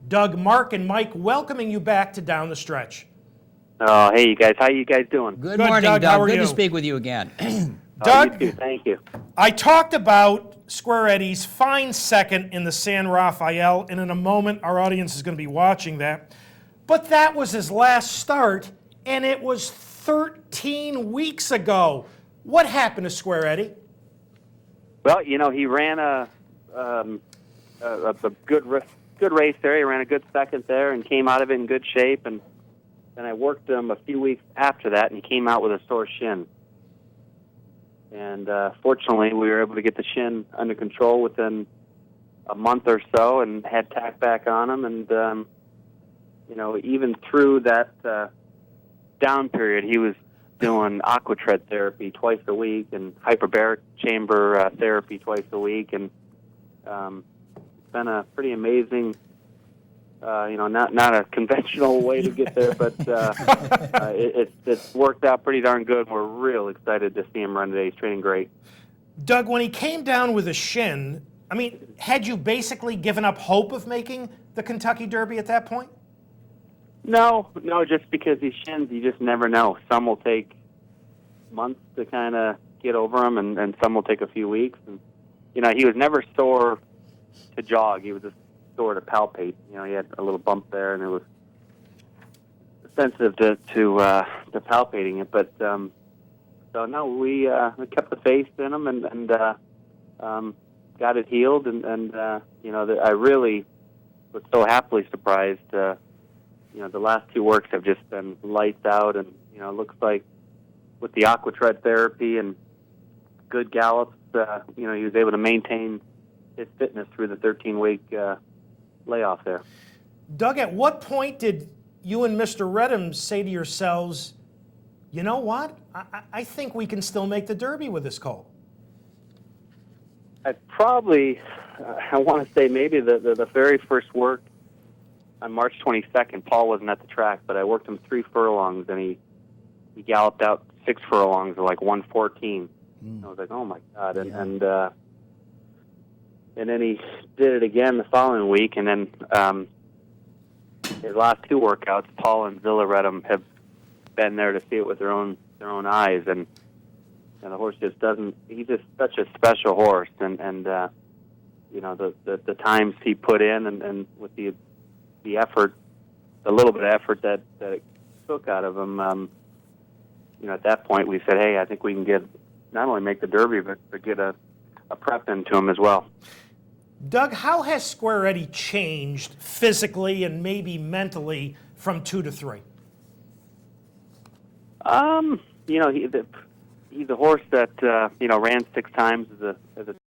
Doug, Mark, and Mike welcoming you back to Down the Stretch. Oh, hey, you guys. How you guys doing? Good Good, morning, Doug. Doug. How are Good you? to speak with you again. Doug, You too. Thank you. I talked about Square Eddie's fine second in the San Rafael, and in a moment our audience is going to be watching that. But that was his last start, and it was 13 weeks ago. What happened to Square Eddie? Well, he ran a good race there. He ran a good second there and came out of it in good shape. And then I worked him a few weeks after that, and he came out with a sore shin. And fortunately, we were able to get the shin under control within a month or so, and had tack back on him. And even through that down period, he was doing aquatread therapy twice a week and hyperbaric chamber therapy twice a week, and it's been a pretty amazing, not a conventional way to get there, but it's worked out pretty darn good. We're real excited to see him run today. He's training great. Doug, when he came down with a shin, had you basically given up hope of making the Kentucky Derby at that point? No, just because these shins, you just never know. Some will take months to kind of get over them, and some will take a few weeks. And he was never sore to jog. He was just sore to palpate. He had a little bump there, and it was sensitive to palpating it. But so no, we kept the faith in him and got it healed. And I really was so happily surprised. The last two works have just been lights out, and it looks like with the aquatread therapy and good gallops, he was able to maintain his fitness through the 13-week layoff there. Doug, at what point did you and Mr. Redham say to yourselves, you know what, I think we can still make the Derby with this colt? I want to say maybe the very first work on March 22nd, Paul wasn't at the track, but I worked him 3 furlongs, and he galloped out 6 furlongs at like 1:14. I was like, oh my God! And then he did it again the following week, and then his last 2 workouts, Paul and Zilla Redham have been there to see it with their own eyes, and the horse just doesn't. He's just such a special horse, and the times he put in, and with the effort, the little bit of effort that it took out of him, at that point we said, hey, I think we can not only make the Derby, but get a prep into him as well. Doug, how has Square Eddie changed physically and maybe mentally from 2 to 3? He's a horse that ran 6 times as a